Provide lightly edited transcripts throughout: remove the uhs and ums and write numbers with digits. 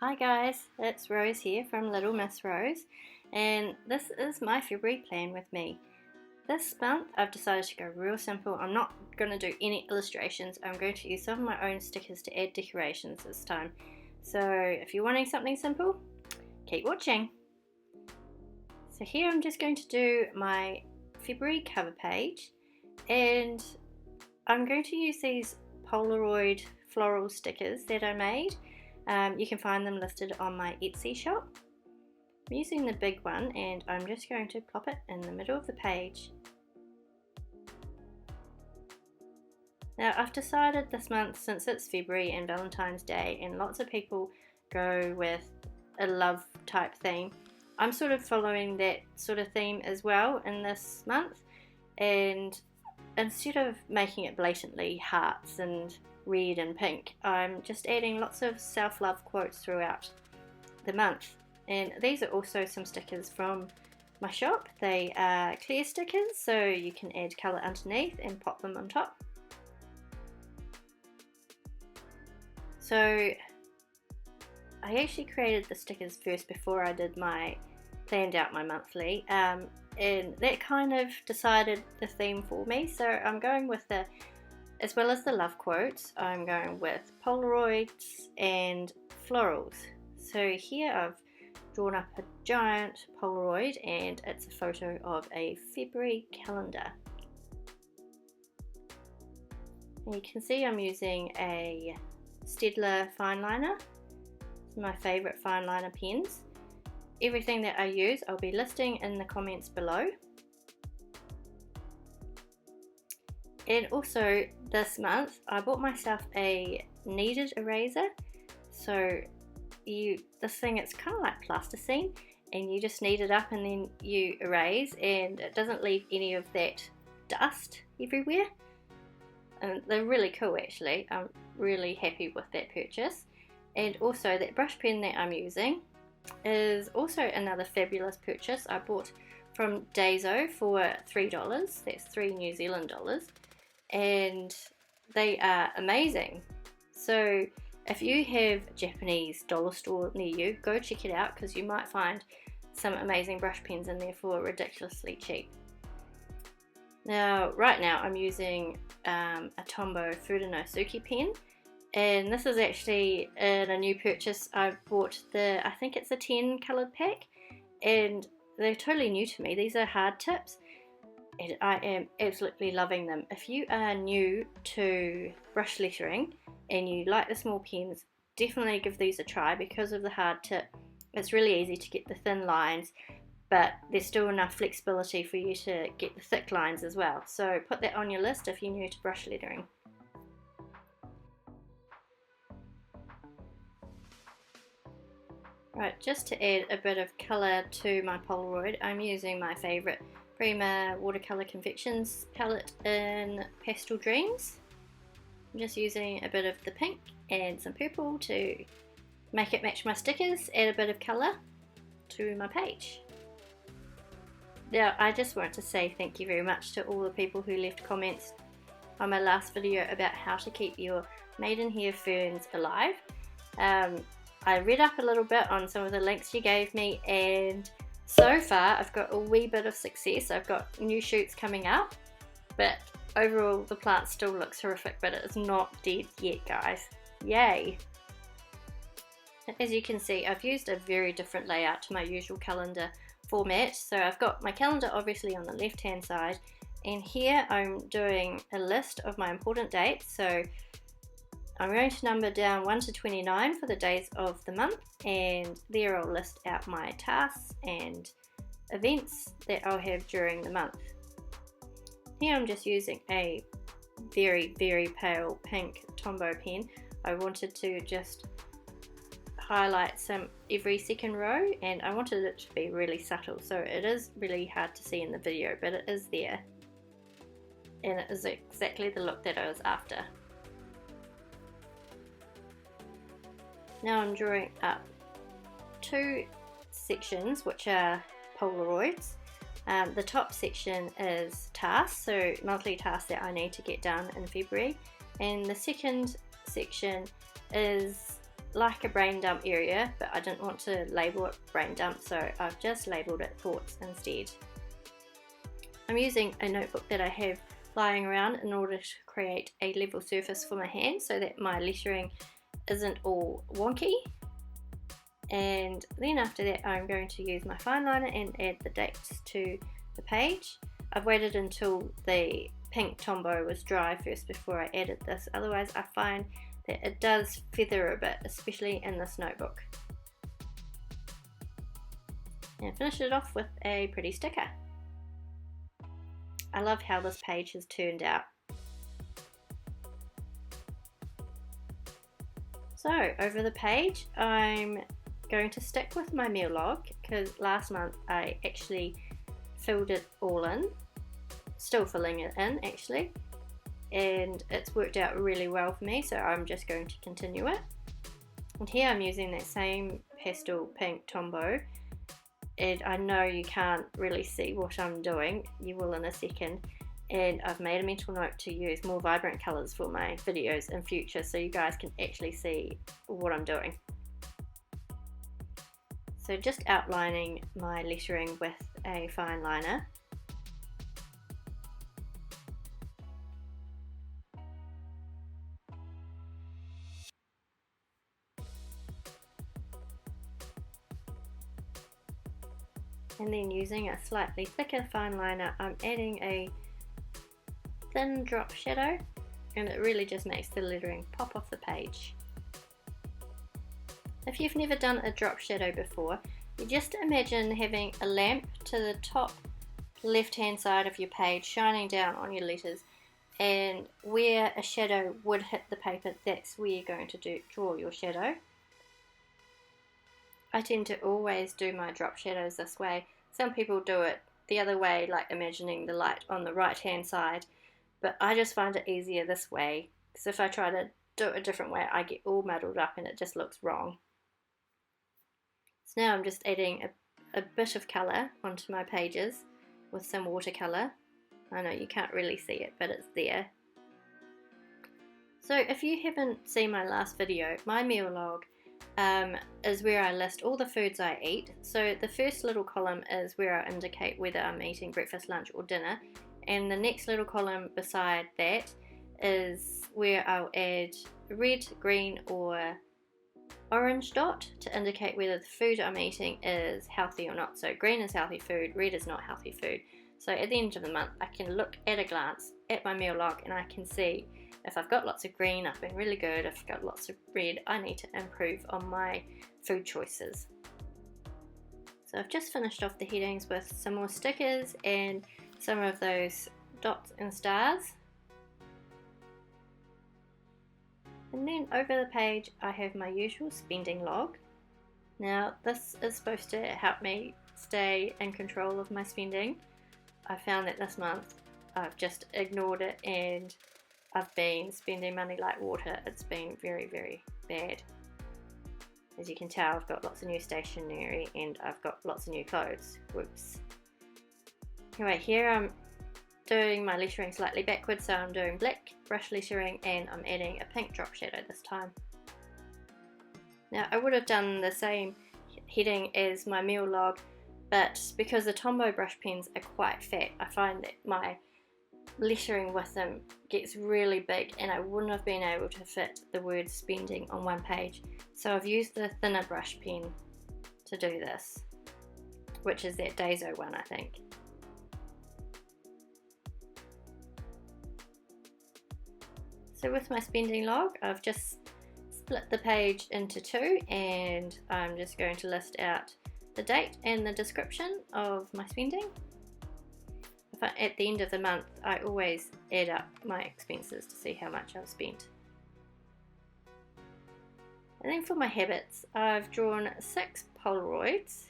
Hi guys, it's Rose here from Little Miss Rose, and this is my February plan with me. This month I've decided to go real simple. I'm not going to do any illustrations. I'm going to use some of my own stickers to add decorations this time. So if you're wanting something simple, keep watching. So here I'm just going to do my February cover page, and I'm going to use these Polaroid floral stickers that I made. You can find them listed on my Etsy shop. I'm using the big one and I'm just going to plop it in the middle of the page. Now I've decided this month, since it's February and Valentine's Day and lots of people go with a love type theme, I'm sort of following that sort of theme as well in this month, and instead of making it blatantly hearts and red and pink, I'm just adding lots of self-love quotes throughout the month. And these are also some stickers from my shop. They are clear stickers, so you can add colour underneath and pop them on top. So I actually created the stickers first before I did planned out my monthly, and that kind of decided the theme for me. So I'm going with as well as the love quotes, I'm going with Polaroids and Florals. So here I've drawn up a giant Polaroid and it's a photo of a February calendar. And you can see I'm using a Staedtler fine liner. It's my favourite fine liner pens. Everything that I use I'll be listing in the comments below. And also this month I bought myself a kneaded eraser. So this thing, it's kind of like plasticine, and you just knead it up and then you erase, and it doesn't leave any of that dust everywhere. And they're really cool actually. I'm really happy with that purchase. And also that brush pen that I'm using is also another fabulous purchase. I bought from Daiso for $3. That's 3 New Zealand dollars. And they are amazing. So if you have a Japanese dollar store near you, go check it out, because you might find some amazing brush pens in there for ridiculously cheap. Now right now I'm using a Tombow Fudenosuke pen, and this is actually in a new purchase. I bought I think it's a 10 coloured pack, and they're totally new to me. These are hard tips, and I am absolutely loving them. If you are new to brush lettering and you like the small pens, definitely give these a try. Because of the hard tip, it's really easy to get the thin lines, but there's still enough flexibility for you to get the thick lines as well. So put that on your list if you're new to brush lettering. Right, just to add a bit of colour to my Polaroid, I'm using my favourite Prima Watercolour Confections palette in Pastel Dreams. I'm just using a bit of the pink and some purple to make it match my stickers, add a bit of colour to my page. Now I just want to say thank you very much to all the people who left comments on my last video about how to keep your maidenhair ferns alive. I read up a little bit on some of the links you gave me, and so far I've got a wee bit of success. I've got new shoots coming up, but overall the plant still looks horrific, but it's not dead yet, guys. Yay! As you can see, I've used a very different layout to my usual calendar format. So I've got my calendar obviously on the left hand side, and here I'm doing a list of my important dates. So I'm going to number down 1 to 29 for the days of the month, and there I'll list out my tasks and events that I'll have during the month. Here I'm just using a very, very pale pink Tombow pen. I wanted to just highlight every second row, and I wanted it to be really subtle, so it is really hard to see in the video, but it is there, and it is exactly the look that I was after. Now I'm drawing up 2 sections which are Polaroids. The top section is tasks, so monthly tasks that I need to get done in February, and the second section is like a brain dump area, but I didn't want to label it brain dump, so I've just labelled it thoughts instead. I'm using a notebook that I have lying around in order to create a level surface for my hand so that my lettering isn't all wonky. And then after that I'm going to use my fine liner and add the dates to the page. I've waited until the pink Tombow was dry first before I added this, otherwise I find that it does feather a bit, especially in this notebook. And finish it off with a pretty sticker. I love how this page has turned out. So over the page I'm going to stick with my meal log because last month I actually filled it all in, still filling it in actually, and it's worked out really well for me, so I'm just going to continue it. And here I'm using that same pastel pink Tombow, and I know you can't really see what I'm doing, you will in a second, and I've made a mental note to use more vibrant colours for my videos in future so you guys can actually see what I'm doing. So just outlining my lettering with a fine liner. And then using a slightly thicker fine liner, I'm adding a thin drop shadow, and it really just makes the lettering pop off the page. If you've never done a drop shadow before, you just imagine having a lamp to the top left hand side of your page shining down on your letters, and where a shadow would hit the paper, that's where you're going to draw your shadow. I tend to always do my drop shadows this way. Some people do it the other way, like imagining the light on the right hand side, but I just find it easier this way, because if I try to do it a different way I get all muddled up and it just looks wrong. So now I'm just adding a bit of colour onto my pages with some watercolour. I know you can't really see it, but it's there. So if you haven't seen my last video, my meal log is where I list all the foods I eat. So the first little column is where I indicate whether I'm eating breakfast, lunch or dinner, and the next little column beside that is where I'll add red, green or orange dot to indicate whether the food I'm eating is healthy or not. So green is healthy food, red is not healthy food. So at the end of the month I can look at a glance at my meal log and I can see if I've got lots of green, I've been really good. If I've got lots of red, I need to improve on my food choices. So I've just finished off the headings with some more stickers and some of those dots and stars. And then over the page I have my usual spending log. Now this is supposed to help me stay in control of my spending. I found that this month I've just ignored it and I've been spending money like water. It's been very, very bad. As you can tell, I've got lots of new stationery and I've got lots of new clothes. Whoops. Anyway, here I'm doing my lettering slightly backwards, so I'm doing black brush lettering and I'm adding a pink drop shadow this time. Now I would have done the same heading as my meal log, but because the Tombow brush pens are quite fat, I find that my lettering with them gets really big and I wouldn't have been able to fit the word spending on one page. So I've used the thinner brush pen to do this, which is that Dazo one I think. So with my spending log I've just split the page into two and I'm just going to list out the date and the description of my spending. At the end of the month I always add up my expenses to see how much I've spent. And then for my habits I've drawn 6 Polaroids.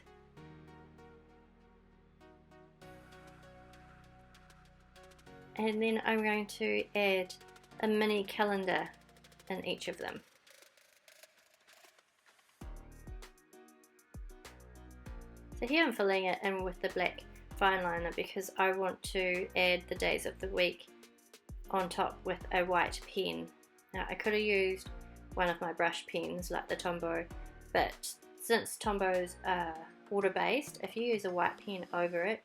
And then I'm going to add a mini calendar in each of them. So here I'm filling it in with the black fine liner because I want to add the days of the week on top with a white pen. Now I could have used one of my brush pens like the Tombow, but since Tombows are water based, if you use a white pen over it,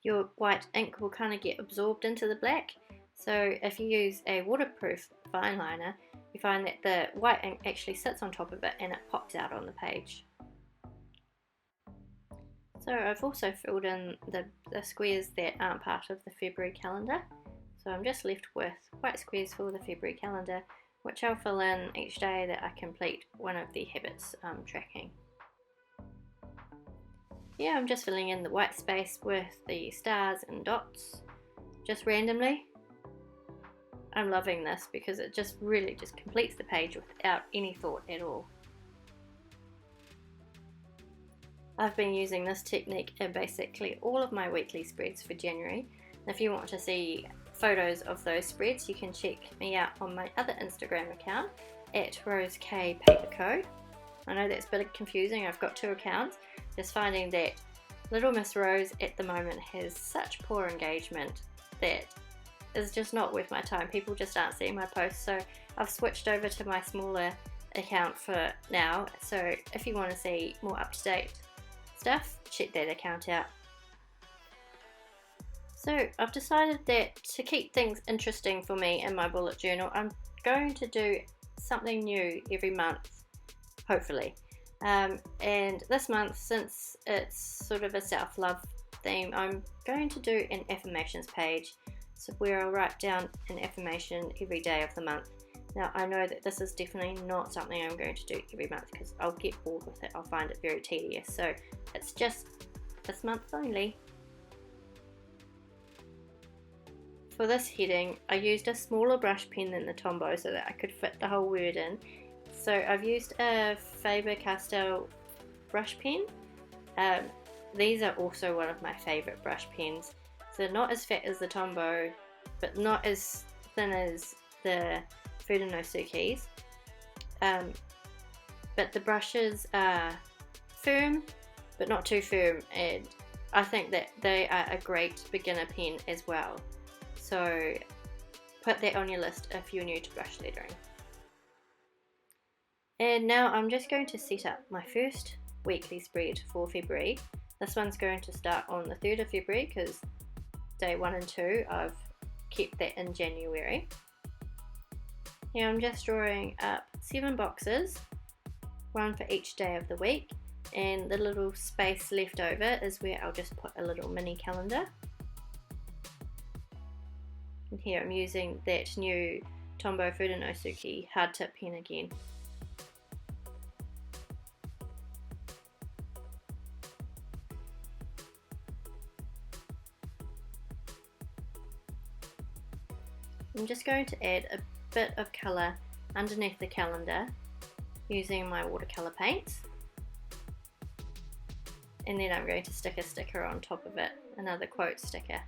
your white ink will kind of get absorbed into the black. So if you use a waterproof fine liner, you find that the white ink actually sits on top of it and it pops out on the page. So I've also filled in the squares that aren't part of the February calendar. So I'm just left with white squares for the February calendar, which I'll fill in each day that I complete one of the habits tracking. Yeah, I'm just filling in the white space with the stars and dots, just randomly. I'm loving this because it just really just completes the page without any thought at all. I've been using this technique in basically all of my weekly spreads for January. If you want to see photos of those spreads, you can check me out on my other Instagram account at RoseKPaperCo. I know that's a bit confusing, I've got two accounts. Just finding that Little Miss Rose at the moment has such poor engagement that is just not worth my time. People just aren't seeing my posts, so I've switched over to my smaller account for now. So if you want to see more up-to-date stuff, check that account out. So I've decided that to keep things interesting for me in my bullet journal, I'm going to do something new every month, hopefully. And this month, since it's sort of a self-love theme, I'm going to do an affirmations page, so where I'll write down an affirmation every day of the month. Now I know that this is definitely not something I'm going to do every month because I'll get bored with it, I'll find it very tedious, so it's just this month only. For this heading, I used a smaller brush pen than the Tombow so that I could fit the whole word in. So I've used a Faber-Castell brush pen. These are also one of my favourite brush pens. So not as fat as the Tombow, but not as thin as the Fudenosuke's. But the brushes are firm, but not too firm, and I think that they are a great beginner pen as well. So put that on your list if you're new to brush lettering. And now I'm just going to set up my first weekly spread for February. This one's going to start on the 3rd of February because day 1 and 2 I've kept that in January. Here I'm just drawing up 7 boxes, one for each day of the week, and the little space left over is where I'll just put a little mini calendar. And here I'm using that new Tombow Fudenosuke hard tip pen again. I'm just going to add a bit of colour underneath the calendar using my watercolour paints, and then I'm going to stick a sticker on top of it, another quote sticker.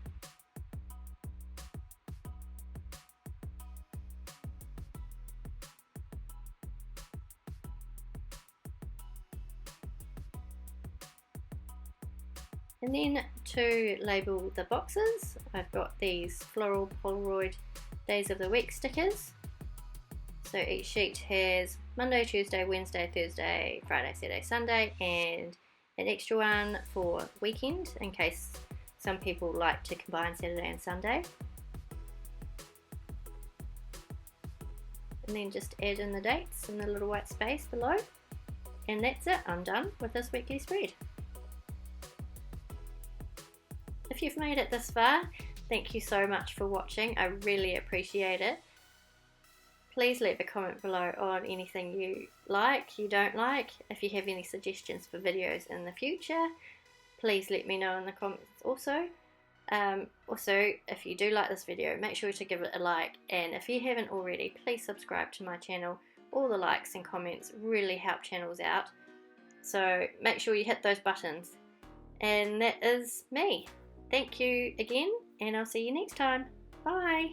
And then to label the boxes, I've got these Floral Polaroid Days of the Week stickers. So each sheet has Monday, Tuesday, Wednesday, Thursday, Friday, Saturday, Sunday, and an extra one for weekend in case some people like to combine Saturday and Sunday. And then just add in the dates in the little white space below. And that's it, I'm done with this weekly spread. If you've made it this far, thank you so much for watching, I really appreciate it. Please leave a comment below on anything you like, you don't like. If you have any suggestions for videos in the future, please let me know in the comments also. Also, if you do like this video, make sure to give it a like, and if you haven't already, please subscribe to my channel. All the likes and comments really help channels out, so make sure you hit those buttons. And that is me. Thank you again, and I'll see you next time. Bye!